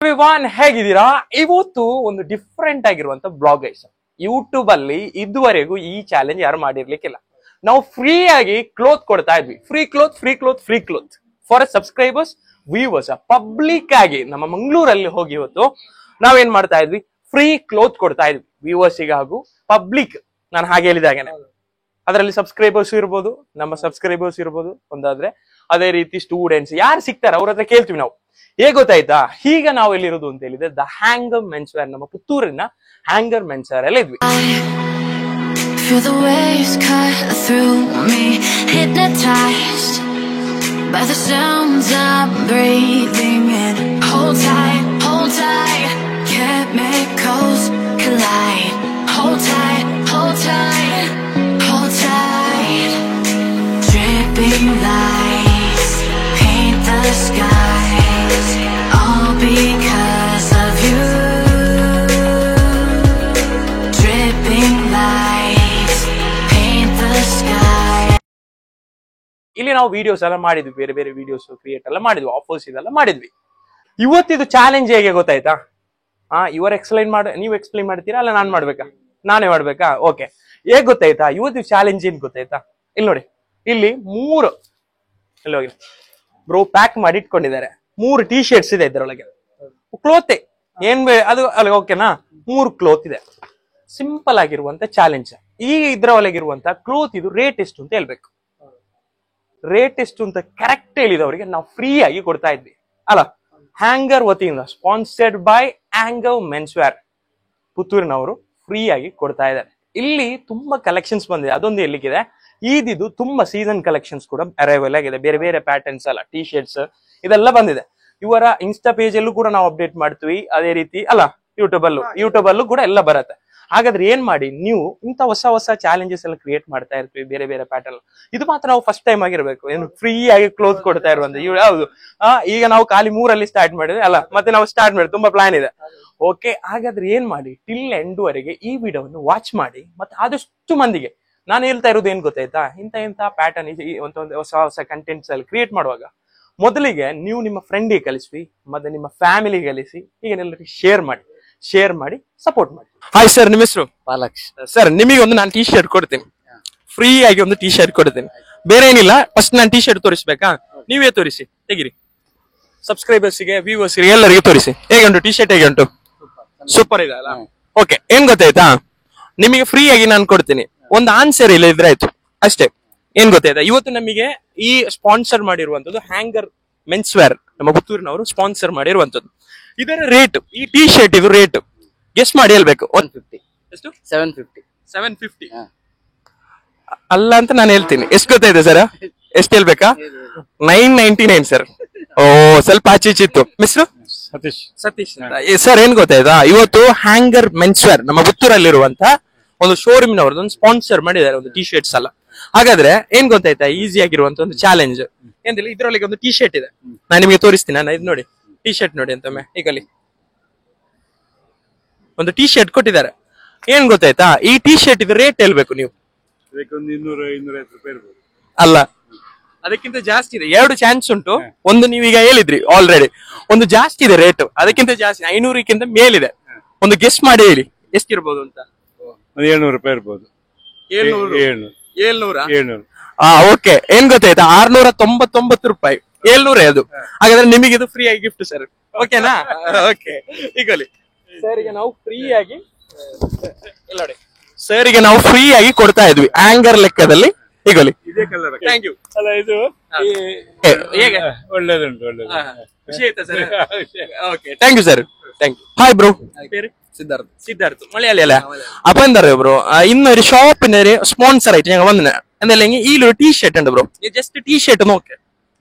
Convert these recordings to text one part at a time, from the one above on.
Everyone ಹೇಗಿದ್ದೀರಾ? ಇವತ್ತು ಒಂದು ಡಿಫ್ರೆಂಟ್ ಆಗಿರುವಂತ ಬ್ಲಾಗ್ ಗೈಸ್. ಯೂಟ್ಯೂಬ್ ಅಲ್ಲಿ ಇದುವರೆಗೂ ಈ ಚಾಲೆಂಜ್ ಯಾರು ಮಾಡಿರ್ಲಿಕ್ಕಿಲ್ಲ. ನಾವು ಫ್ರೀ ಆಗಿ ಕ್ಲೋತ್ ಕೊಡ್ತಾ ಇದ್ವಿ. Free cloth for subscribers, viewers, public ಆಗಿ ನಮ್ಮ ಮಂಗಳೂರಲ್ಲಿ ಹೋಗಿ ಇವತ್ತು ನಾವೇನ್ ಮಾಡ್ತಾ ಇದ್ವಿ, ಫ್ರೀ ಕ್ಲೋತ್ ಕೊಡ್ತಾ ಇದ್ವಿ ವ್ಯೂವರ್ಸಿಗೆ ಹಾಗೂ ಪಬ್ಲಿಕ್. ನಾನು ಹಾಗೆ ಹೇಳಿದಾಗೇನೆ ಅದರಲ್ಲಿ ಸಬ್ಸ್ಕ್ರೈಬರ್ಸ್ ಇರ್ಬೋದು, ನಮ್ಮ ಸಬ್ಸ್ಕ್ರೈಬರ್ಸ್ ಇರ್ಬೋದು ಒಂದಾದ್ರೆ, ಅದೇ ರೀತಿ ಸ್ಟೂಡೆಂಟ್ಸ್ ಯಾರು ಸಿಗ್ತಾರೆ ಅವ್ರ ಹತ್ರ ಕೇಳ್ತೀವಿ ನಾವು. ಹೇಗ್ ಗೊತ್ತಾಯ್ತಾ? ಈಗ ನಾವು ಎಲ್ಲಿರೋದು ಅಂತ ಹೇಳಿದ್ರೆ ದ ಹ್ಯಾಂಗರ್ ಮೆನ್ಸ್ ವೇರ್, ನಮ್ಮ ಪುತ್ತೂರಿನ ಹ್ಯಾಂಗರ್ ಮೆನ್ಸ್ ವೇರ್ ಅಲ್ಲಿ ಇದ್ವಿ. Feel the waves cut through me, hypnotized by the sounds I'm breathing in. Hold tight, chemicals collide. Hold tight, hold tight, hold tight. Dripping lights paint the skies, all because of you. Dripping lights paint the sky. ಇಲ್ಲಿ ನಾವು videos ಎಲ್ಲ ಮಾಡಿದ್ವಿ, ಬೇರೆ ಬೇರೆ videos create ಎಲ್ಲ ಮಾಡಿದ್ವಿ, offers ಇದೆಲ್ಲ ಮಾಡಿದ್ವಿ. ಇವತ್ತಿದು ಚಾಲೆಂಜ್ ಹೇಗೆ ಗೊತ್ತಾಯ್ತಾ? ಇವರು ನೀವು ಎಕ್ಸ್ಪ್ಲೈನ್ ಮಾಡ್ತೀರಾ ಅಲ್ಲ ನಾನ್ ಮಾಡ್ಬೇಕಾ? ನಾನೇ ಮಾಡ್ಬೇಕಾ? ಓಕೆ. ಹೇಗ್ ಗೊತ್ತಾಯ್ತಾ? ಇವತ್ತು ಚಾಲೆಂಜ್ ಏನ್ ಗೊತ್ತಾಯ್ತಾ? ಇಲ್ಲಿ ನೋಡಿ, ಇಲ್ಲಿ ಮೂರು ಇಲ್ಲಿ ಹೋಗಿ ಬ್ರೋ ಪ್ಯಾಕ್ ಮಾಡಿ ಇಟ್ಕೊಂಡಿದ್ದಾರೆ. 3 ಟೀ ಶರ್ಟ್ಸ್ ಇದೆ ಇದರೊಳಗೆ, ಕ್ಲೋತೆ ಏನ್ ಅದು ಅಲ್ಲ, ಓಕೆನಾ? 3 ಕ್ಲೋತ್ ಇದೆ. ಸಿಂಪಲ್ ಆಗಿರುವಂತ ಚಾಲೆಂಜ್. ಈ ಇದ್ರ ಒಳಗಿರುವಂತ ಕ್ಲೋತ್ ಇದು ರೇಟ್ ಎಷ್ಟು ಅಂತ ಹೇಳ್ಬೇಕು. ರೇಟ್ ಎಷ್ಟು ಅಂತ ಕರೆಕ್ಟ್ ಹೇಳಿದವರಿಗೆ ನಾವು ಫ್ರೀ ಆಗಿ ಕೊಡ್ತಾ ಇದ್ವಿ ಅಲ್ಲ. ಹ್ಯಾಂಗರ್ ವತಿಯಿಂದ sponsored by Hanger men's wear ಪುತ್ತೂರಿನವರು ಫ್ರೀ ಆಗಿ ಕೊಡ್ತಾ ಇದ್ದಾರೆ. ಇಲ್ಲಿ ತುಂಬಾ ಕಲೆಕ್ಷನ್ಸ್ ಬಂದಿದೆ, ಅದೊಂದು ಎಲ್ಲಿಗಿದೆ. ಈದಿದು ತುಂಬಾ ಸೀಸನ್ ಕಲೆಕ್ಷನ್ಸ್ ಕೂಡ ಅರೈವಲ್ ಆಗಿದೆ. ಬೇರೆ ಬೇರೆ ಪ್ಯಾಟರ್ನ್ಸ್ ಅಲ್ಲ, ಟಿ ಶರ್ಟ್ಸ್ ಇದೆಲ್ಲ ಬಂದಿದೆ. ಇವರ ಇನ್ಸ್ಟಾ ಪೇಜ್ ಅಲ್ಲೂ ಕೂಡ ನಾವು ಅಪ್ಡೇಟ್ ಮಾಡ್ತೀವಿ, ಅದೇ ರೀತಿ ಅಲ್ಲ ಯೂಟ್ಯೂಬ್ ಅಲ್ಲೂ ಕೂಡ ಎಲ್ಲ ಬರುತ್ತೆ. ಹಾಗಾದ್ರೆ ಏನ್ ಮಾಡಿ, ನೀವು ಇಂತ ಹೊಸ ಚಾಲೆಂಜಸ್ ಎಲ್ಲ ಕ್ರಿಯೇಟ್ ಮಾಡ್ತಾ ಇರ್ತೀವಿ, ಬೇರೆ ಬೇರೆ ಪ್ಯಾಟರ್ನ್. ಇದು ಮಾತ್ರ ನಾವು ಫಸ್ಟ್ ಟೈಮ್ ಆಗಿರ್ಬೇಕು, ಏನು ಫ್ರೀ ಆಗಿ ಕ್ಲೋತ್ ಕೊಡ್ತಾ ಇರುವಂತ. ಯಾವುದು ಈಗ ನಾವು ಖಾಲಿ 3 ಸ್ಟಾರ್ಟ್ ಮಾಡಿದ್ವಿ ಅಲ್ಲ, ಮತ್ತೆ ನಾವು ಸ್ಟಾರ್ಟ್ ಮಾಡಿ ತುಂಬಾ ಪ್ಲಾನ್ ಇದೆ. ಓಕೆ, ಹಾಗಾದ್ರೆ ಏನ್ ಮಾಡಿ, ಟಿಲ್ ಎಂಡ್ ವರೆಗೆ ಈ ವಿಡಿಯೋವನ್ನು ವಾಚ್ ಮಾಡಿ. ಮತ್ತೆ ಆದಷ್ಟು ಮಂದಿಗೆ ನಾನು ಹೇಳ್ತಾ ಇರೋದು ಏನ್ ಗೊತ್ತಾಯ್ತಾ, ಇಂತ ಪ್ಯಾಟರ್ನ್ ಒಂದು ಹೊಸ ಕಂಟೆಂಟ್ಸ್ ಅಲ್ಲಿ ಕ್ರಿಯೇಟ್ ಮಾಡುವಾಗ ಮೊದಲಿಗೆ ನೀವು ನಿಮ್ಮ ಫ್ರೆಂಡಿಗೆ ಕಲಿಸಿ, ಮತ್ತೆ ನಿಮ್ಮ ಫ್ಯಾಮಿಲಿಗೆ ಕಲಿಸಿ, ಈಗ ಎಲ್ಲರಿಗೆ ಶೇರ್ ಮಾಡಿ ಸಪೋರ್ಟ್ ಮಾಡಿ. ಹಾಯ್ ಸರ್, ನಿಮ್ಮ ಹೆಸರು? ಪಾಲಕ್ಷ್. ಸರ್, ನಿಮಗೆ ಒಂದು ನಾನು ಟಿ ಶರ್ಟ್ ಕೊಡ್ತೀನಿ, ಫ್ರೀ ಆಗಿ ಒಂದು ಟಿ ಶರ್ಟ್ ಕೊಡ್ತೀನಿ. ಬೇರೆ ಏನಿಲ್ಲ, ಫಸ್ಟ್ ನಾನು ಟಿ ಶರ್ಟ್ ತೋರಿಸ್ಬೇಕಾ? ನೀವೇ ತೋರಿಸಿ, ತೆಗಿರಿ. ಸಬ್ಸ್ಕ್ರೈಬರ್ಸ್ಗೆ, ವ್ಯೂವರ್ಸ್ಗೆ ಎಲ್ಲರಿಗೆ ತೋರಿಸಿ. ಹೇಗೆ ಉಂಟು ಟಿ ಶರ್ಟ್? ಹೇಗೆ ಉಂಟು? ಸೂಪರ್ ಇದೆ ಅಲ್ಲ? ಓಕೆ, ಏನ್ ಗೊತ್ತಾಯ್ತಾ, ನಿಮಗೆ ಫ್ರೀ ಆಗಿ ನಾನು ಕೊಡ್ತೀನಿ. ಒಂದು ಆನ್ಸರ್ ಇಲ್ಲ ಇದ್ರೆ ಆಯ್ತು ಅಷ್ಟೇ. ಏನ್ ಗೊತ್ತಾಯ್ತಾ, ಇವತ್ತು ನಮಗೆ ಈ ಸ್ಪಾನ್ಸರ್ ಮಾಡಿರುವಂತದ್ದು ಹ್ಯಾಂಗರ್ ಮೆನ್ಸ್ ವೇರ್, ನಮ್ಮ ಪುತ್ತೂರಿನವರು ಸ್ಪಾನ್ಸರ್ ಮಾಡಿರುವಂತದ್ದು. ಇದರ ರೇಟ್, ಈ ಟಿ ಶರ್ಟ್ ಇದು ರೇಟ್ ಗೆಸ್ಟ್ ಮಾಡಿ ಹೇಳ್ಬೇಕು. 150. ಎಷ್ಟು? 750 ಅಲ್ಲ ಅಂತ ನಾನು ಹೇಳ್ತೀನಿ. ಎಷ್ಟು ಗೊತ್ತಾಯ್ತು ಸರ್? ಎಷ್ಟು ಹೇಳ್ಬೇಕಾ? 999 ಸರ್. ಓ, ಸ್ವಲ್ಪ ಆಚೀಚಿತ್ತು. ಮಿಸ್ರು ಸತೀಶ್ ಸರ್. ಏನ್ ಗೊತ್ತಾಯ್ತಾ, ಇವತ್ತು ಹ್ಯಾಂಗರ್ ಮೆನ್ಸ್ ವೇರ್ ನಮ್ಮ ಪುತ್ತೂರಲ್ಲಿರುವಂತ ಒಂದು ಶೋರೂಮ್ ನವರದ್ದು ಒಂದು ಸ್ಪಾನ್ಸರ್ ಮಾಡಿದ್ದಾರೆ ಒಂದು ಟಿ ಶರ್ಟ್ಸ್ ಅಲ್ಲ. ಹಾಗಾದ್ರೆ ಏನ್ ಗೊತ್ತಾಯ್ತಾ, ಈಸಿ ಆಗಿರುವಂತ ಒಂದು ಚಾಲೆಂಜ್ ಏನಿಲ್ಲ. ಇದ್ರೊಳಗೆ ಒಂದು ಟಿ ಶರ್ಟ್ ಇದೆ, ನಾನು ನಿಮಗೆ ತೋರಿಸ್ತೀನಿ. ಇದು ನೋಡಿ, ಟಿ ಶರ್ಟ್ ನೋಡಿ ಅಂತೊಮ್ಮೆ. ಈಗಲ್ಲಿ ಒಂದು ಟಿ ಶರ್ಟ್ ಕೊಟ್ಟಿದ್ದಾರೆ. ಏನ್ ಗೊತ್ತಾಯ್ತಾ, ಈ ಟಿ ಶರ್ಟ್ ಇದು ರೇಟ್ ಹೇಳ್ಬೇಕು ನೀವು. 200-250 ರೂಪಾಯಿ ಇರ್ಬೋದು. ಅಲ್ಲ, ಅದಕ್ಕಿಂತ ಜಾಸ್ತಿ ಇದೆ. 2 ಚಾನ್ಸ್ ಉಂಟು. ಒಂದು ನೀವೀಗ ಹೇಳಿದ್ರಿ ಆಲ್ರೆಡಿ, ಒಂದು ಜಾಸ್ತಿ ಇದೆ ರೇಟ್, ಅದಕ್ಕಿಂತ ಜಾಸ್ತಿ 500ಕ್ಕಿಂತ ಮೇಲಿದೆ. ಒಂದು ಗೆಸ್ಟ್ ಮಾಡಿ ಹೇಳಿ ಎಷ್ಟಿರ್ಬೋದು ಅಂತ. 700 ರೂಪಾಯಿ ಇರ್ಬೋದು. 700. ಓಕೆ, ಏನ್ ಗೊತ್ತಾಯ್ತಾ, 699 ರೂಪಾಯಿ. 700 ಅದು. ಹಾಗಾದ್ರೆ ನಿಮಗೆ ಇದು ಫ್ರೀ ಆಗಿ ಗಿಫ್ಟ್ ಸರ್. ಓಕೆನಾ? ಓಕೆ, ಈಗಲಿ ಸರಿಗೆ ನಾವು ಫ್ರೀ ಆಗಿ ನೋಡಿ, ಸರಿಗೆ ನಾವು ಫ್ರೀ ಆಗಿ ಕೊಡ್ತಾ ಇದ್ವಿ ಹ್ಯಾಂಗರ್ ಲೆಕ್ಕದಲ್ಲಿ. ಈಗಲಿ ಇದೇ ಕಲರ್. Thank you. ಅಲ್ಲ, ಇದು ಹೇಗೆ ಒಳ್ಳೇದುಂಟು. ಖುಷಿ ಆಯ್ತಾ sir? Okay, thank you sir. Thank you. Hi bro. പേര്? സിദ്ധാർത്ഥ്. മലയാളി അല്ലേ? അപ്പൊ എന്താ പറയാ ബ്രോ, ഇന്നൊരു ഷോപ്പിന് ഒരു സ്പോൺസർ ആയിട്ട് ഞങ്ങൾ വന്നിന്. എന്തായാലും ഇതിലൊരു ടീ ഷർട്ട് ഉണ്ട് ബ്രോ. ജസ്റ്റ് ടീ ഷർട്ട് നോക്ക്.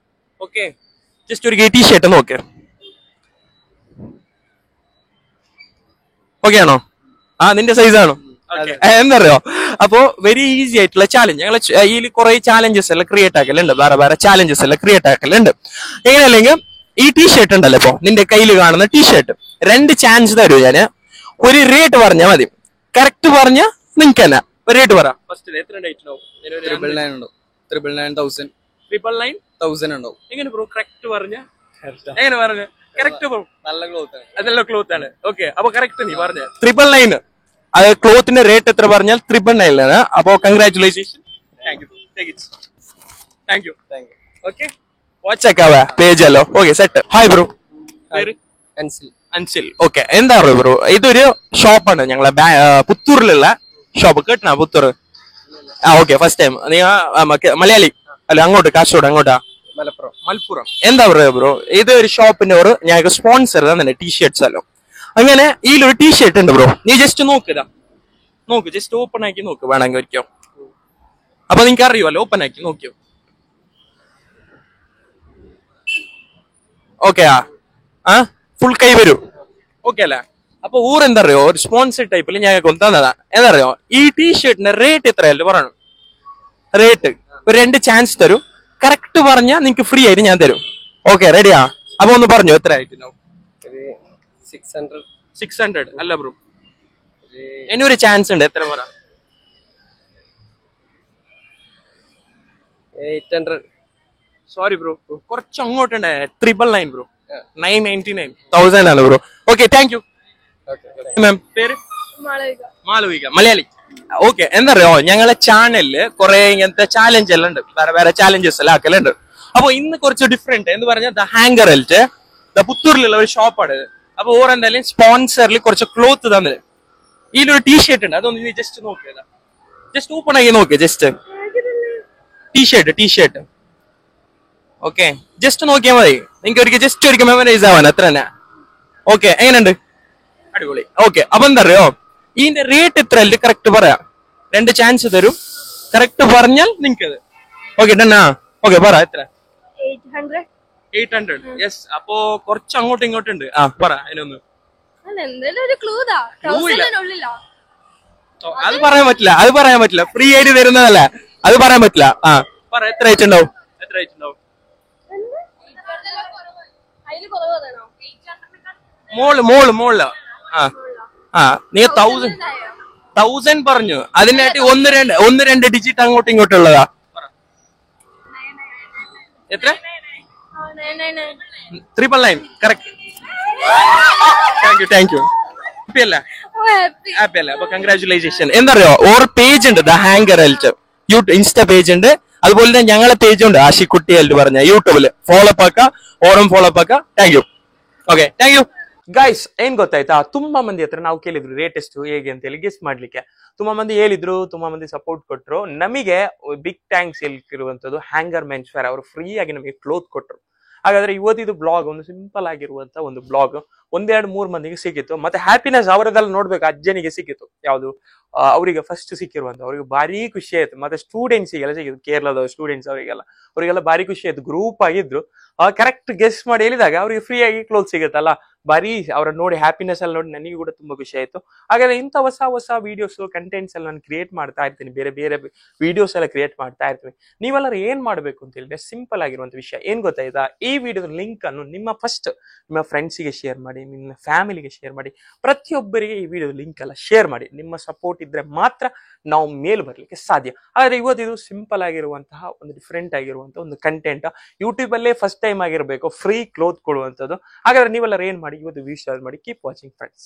ഓക്കെ, ജസ്റ്റ് ഒരു ടീ ഷർട്ട് നോക്ക്. ഓക്കെ ആണോ? നിന്റെ സൈസ് ആണോ? എന്താ അറിയോ, അപ്പോ വെരി ഈസി ആയിട്ടുള്ള ചാലഞ്ച് ഞങ്ങൾ ഇതിൽ കുറെ ചാലഞ്ചസ് എല്ലാം ക്രിയേറ്റ് ആക്കലുണ്ട്, വേറെ ചാലഞ്ചസ് എല്ലാം ക്രിയേറ്റ് ആക്കലുണ്ട്. എങ്ങനെയല്ലെങ്കിൽ ഈ ടീ ഷർട്ട് ഉണ്ടല്ലോ, ഇപ്പൊ നിന്റെ കയ്യിൽ കാണുന്ന ടീ ഷർട്ട് 2 ചാൻസ് തരൂ ഞാന്. ഒരു റേറ്റ് പറഞ്ഞാൽ മതി, കറക്റ്റ് പറഞ്ഞ നിങ്ങക്ക് തന്നെ റേറ്റ് പറ. ഫസ്റ്റ് എത്ര ഡേറ്റ് ഉണ്ടാവും? 999,000 ഉണ്ടാവും. എങ്ങനെ ബ്രോ കറക്റ്റ് പറഞ്ഞ? എങ്ങനെ പറഞ്ഞു? കറക്റ്റ് ബ്രോ, നല്ല ക്ലോത്ത് ആണ്. അതെല്ലാം ക്ലോത്ത് ആണ്. ഓക്കെ, അപ്പൊ കറക്റ്റ് നീ പറഞ്ഞ 999. അത് ക്ലോത്തിന്റെ റേറ്റ് എത്ര പറഞ്ഞാൽ 999 ആണ്. അപ്പൊ കൺഗ്രാറ്റുലേഷൻ. Thank you. ഓക്കെ, വാട്സാക്കാവ പേജ് അല്ലോ. Okay, set. ഹായ് ബ്രോ, പേര് അൻസിൽ. ഓക്കെ, എന്താ പറയുക ബ്രോ, ഇതൊരു ഷോപ്പാണ് ഞങ്ങളെ പുത്തൂരിലുള്ള ഷോപ്പ്. കേട്ടണ പുത്തൂർ? Okay, first time. നീ മലയാളി അല്ല? അങ്ങോട്ട് കാസർഗോഡ് അങ്ങോട്ടാ? മലപ്പുറം. എന്താ പറയുക ബ്രോ, ഇത് ഒരു ഷോപ്പിന്റെ ഒരു ഞങ്ങൾക്ക് സ്പോൺസർ തന്നെ ടീഷർട്ട്സ് അല്ലോ. അങ്ങനെ ഇതിലൊരു ടീഷർട്ട് ഉണ്ട് ബ്രോ, നീ ജസ്റ്റ് നോക്കുക. നോക്ക്, ജസ്റ്റ് ഓപ്പൺ ആക്കി നോക്ക് വേണമെങ്കിൽ ഒരിക്കോ. അപ്പൊ നിനക്ക് അറിയുമല്ലോ, ഓപ്പൺ ആക്കി നോക്കിയോ. ഓക്കെ ആ ഫുൾ കൈ വരൂ. ഓക്കെ അല്ലേ? അപ്പൊ എന്താ അറിയോ, ഒരു സ്പോൺസർ ടൈപ്പിൽ ഞങ്ങൾക്ക് തന്നതാ. എന്താ അറിയോ, ഈ ടീഷർട്ടിന്റെ റേറ്റ് എത്രയല്ലേ പറയണു? റേറ്റ് ഒരു 2 ചാൻസ് തരും. കറക്റ്റ് പറഞ്ഞാൽ നിങ്ങക്ക് ഫ്രീ ആയിട്ട് ഞാൻ തരും. ഓക്കെ, റെഡിയാ? അപ്പൊ ഒന്ന് പറഞ്ഞു, എത്ര ആയിട്ടുണ്ടാവും? 600 അല്ല ബ്രോ, ഇനി ഒരു ചാൻസ് ഉണ്ട്. എത്ര പറ? 800. സോറി ബ്രോ, കുറച്ച് അങ്ങോട്ടുണ്ട്. 999 ബ്രോ, 999,000 ആണ് bro. Okay, thank you ma'am. പേര്? മാളവിക. മലയാളി. ഓക്കെ, എന്താ അറിയോ, ഞങ്ങളെ ചാനലില് കുറെ ഇങ്ങനത്തെ ചാലഞ്ച് എല്ലാം ഉണ്ട്, വേറെ ചാലഞ്ചസ് എല്ലാം ആക്കലുണ്ട്. അപ്പൊ ഇന്ന് കുറച്ച് ഡിഫറെന്റ് എന്ന് പറഞ്ഞാൽ ദ ഹാങ്കർ എൽറ്റ് പുത്തൂരിലുള്ള ഒരു ഷോപ്പാണ്. അപ്പൊ ഓരെന്തായാലും സ്പോൺസറിൽ കുറച്ച് ക്ലോത്ത് തന്നത്. ഇതിലൊരു ടീഷർട്ട് ഉണ്ട്, അതൊന്ന് നീ ജസ്റ്റ് നോക്കിയതാ. ജസ്റ്റ് ഓപ്പൺ ആക്കി നോക്ക്. Just T shirt. ഓക്കെ, ജസ്റ്റ് നോക്കിയാൽ മതി. നിങ്ങൾക്ക് ഒരിക്കൽ മെമ്മറൈസ് ആവാൻ അത്ര തന്നെ. ഓക്കെ, എങ്ങനെയുണ്ട്? അടിപൊളി. ഓക്കെ, അപ്പൊ എന്താ അറിയോ, ഇതിന്റെ റേറ്റ് എത്ര അല്ലേ കറക്റ്റ് പറയാം. 2 ചാൻസ് തരും, കറക്റ്റ് പറഞ്ഞാൽ നിങ്ങക്കത്. ഓക്കെ, ഡണ്ണാ? ഓക്കെ, പറ എത്ര? 800. യെസ്. അപ്പൊ കുറച്ച് അങ്ങോട്ടും ഇങ്ങോട്ടും ഉണ്ട്. പറ അതിനൊന്ന്. അത് പറയാൻ പറ്റില്ല, ഫ്രീ ആയിട്ട് തരുന്നതല്ല, അത് പറയാൻ പറ്റില്ല. പറ, എത്ര ആയിട്ടുണ്ടാവും? മോള് നീ 1000 പറഞ്ഞു. അതിനായിട്ട് ഒന്ന് രണ്ട് ഡിജിറ്റ് അങ്ങോട്ടും ഇങ്ങോട്ടും ഉള്ളതാ. എത്ര? 999. കറക്റ്റ്. Thank you. ഹാപ്പി അല്ലേ? അപ്പൊ കൺഗ്രാറ്റുലേഷൻ. എന്താ അറിയോ, പേജ് ഉണ്ട്, ദ ഹാങ്കർ എൽറ്റ് ഇൻസ്റ്റാ പേജ് ഉണ്ട്. അതുപോലെ തന്നെ ഞങ്ങളെ പേജ് ഉണ്ട്, ആഷിക്കുട്ടി എൽറ്റ് പറഞ്ഞ ಯೂಟ್ಯೂಬ್ ಫಾಲೋ ಆಕ. Thank you. Okay, thank you guys. ಏನ್ ಗೊತ್ತಾಯ್ತಾ, ತುಂಬಾ ಮಂದಿ ಹತ್ರ ನಾವು ಕೇಳಿದ್ರು ರೇಟ್ ಎಷ್ಟು ಹೇಗೆ ಅಂತ ಹೇಳಿ ಗೆಸ್ ಮಾಡ್ಲಿಕ್ಕೆ. ತುಂಬಾ ಮಂದಿ ಹೇಳಿದ್ರು, ತುಂಬಾ ಮಂದಿ ಸಪೋರ್ಟ್ ಕೊಟ್ರು. ನಮಗೆ ಬಿಗ್ ಥ್ಯಾಂಕ್ಸ್ ಹೇಳ್ತಿರುವಂತದ್ದು ಹ್ಯಾಂಗರ್ ಮೆನ್ಸ್ ವೇರ್. ಅವರು ಫ್ರೀ ಆಗಿ ನಮಗೆ ಕ್ಲೋತ್ ಕೊಟ್ರು. ಹಾಗಾದ್ರೆ ಇವತ್ತಿದು ಬ್ಲಾಗ್ ಒಂದು ಸಿಂಪಲ್ ಆಗಿರುವಂತ ಒಂದು ಬ್ಲಾಗ್ 1-2-3 ಮಂದಿಗೆ ಸಿಕ್ಕಿತ್ತು. ಮತ್ತೆ ಹ್ಯಾಪಿನೆಸ್ ಅವರದೆಲ್ಲ ನೋಡ್ಬೇಕು. ಅಜ್ಜನಿಗೆ ಸಿಕ್ಕಿತ್ತು ಯಾವುದು, ಅವರಿಗೆ ಫಸ್ಟ್ ಸಿಕ್ಕಿರುವಂತ, ಅವ್ರಿಗೆ ಭಾರಿ ಖುಷಿ ಆಯ್ತು. ಮತ್ತೆ ಸ್ಟೂಡೆಂಟ್ಸಿಗೆಲ್ಲ ಸಿಕ್ಕಿತ್ತು, ಕೇರಳದ ಸ್ಟೂಡೆಂಟ್ಸ್ ಅವರಿಗೆಲ್ಲ ಭಾರಿ ಖುಷಿ ಆಯ್ತು. ಗ್ರೂಪ್ ಆಗಿದ್ರು, ಕರೆಕ್ಟ್ ಗೆಸ್ ಮಾಡಿ ಹೇಳಿದಾಗ ಅವ್ರಿಗೆ ಫ್ರೀ ಆಗಿ ಕ್ಲೋತ್ ಸಿಗುತ್ತಲ್ಲ, ಭಾರಿ ಅವ್ರ ನೋಡಿ ಹ್ಯಾಪಿನೆಸ್ ಎಲ್ಲ ನೋಡಿ ನನಗೆ ಕೂಡ ತುಂಬಾ ಖುಷಿ ಆಯ್ತು. ಹಾಗಾದ್ರೆ ಇಂಥ ಹೊಸ ವಿಡಿಯೋಸ್ ಕಂಟೆಂಟ್ಸ್ ಎಲ್ಲ ನಾನು ಕ್ರಿಯೇಟ್ ಮಾಡ್ತಾ ಇರ್ತೀನಿ, ಬೇರೆ ವಿಡಿಯೋಸ್ ಎಲ್ಲ ಕ್ರಿಯೇಟ್ ಮಾಡ್ತಾ ಇರ್ತೀನಿ. ನೀವೆಲ್ಲರೂ ಏನ್ ಮಾಡ್ಬೇಕು ಅಂತ ಹೇಳಿದ್ರೆ ಸಿಂಪಲ್ ಆಗಿರುವಂತ ವಿಷಯ ಏನ್ ಗೊತ್ತಾಯ್ತಾ, ಈ ವಿಡಿಯೋದ ಲಿಂಕ್ ಅನ್ನು ನಿಮ್ಮ ಫ್ರೆಂಡ್ಸಿಗೆ ಶೇರ್ ಮಾಡಿ, ನಿಮ್ಮ ಫ್ಯಾಮಿಲಿಗೆ ಶೇರ್ ಮಾಡಿ, ಪ್ರತಿಯೊಬ್ಬರಿಗೆ ಈ ವಿಡಿಯೋದ ಲಿಂಕ್ ಎಲ್ಲ ಶೇರ್ ಮಾಡಿ. ನಿಮ್ಮ ಸಪೋರ್ಟ್ ಇದ್ರೆ ಮಾತ್ರ ನಾವು ಮೇಲ್ ಬರ್ಲಿಕ್ಕೆ ಸಾಧ್ಯ. ಆದ್ರೆ ಇವತ್ತಿದು ಸಿಂಪಲ್ ಆಗಿರುವಂತಹ ಒಂದು ಡಿಫ್ರೆಂಟ್ ಆಗಿರುವಂತಹ ಒಂದು ಕಂಟೆಂಟ್, ಯೂಟ್ಯೂಬ್ ಅಲ್ಲೇ ಫಸ್ಟ್ ಟೈಮ್ ಆಗಿರ್ಬೇಕು ಫ್ರೀ ಕ್ಲೋತ್ ಕೊಡುವಂತದ್ದು. ಹಾಗಾದ್ರೆ ನೀವೆಲ್ಲರೂ ಏನ್ ಮಾಡಿ, ಇವತ್ತು ವಿಡಿಯೋ ಶೇರ್ ಮಾಡಿ. Keep watching friends.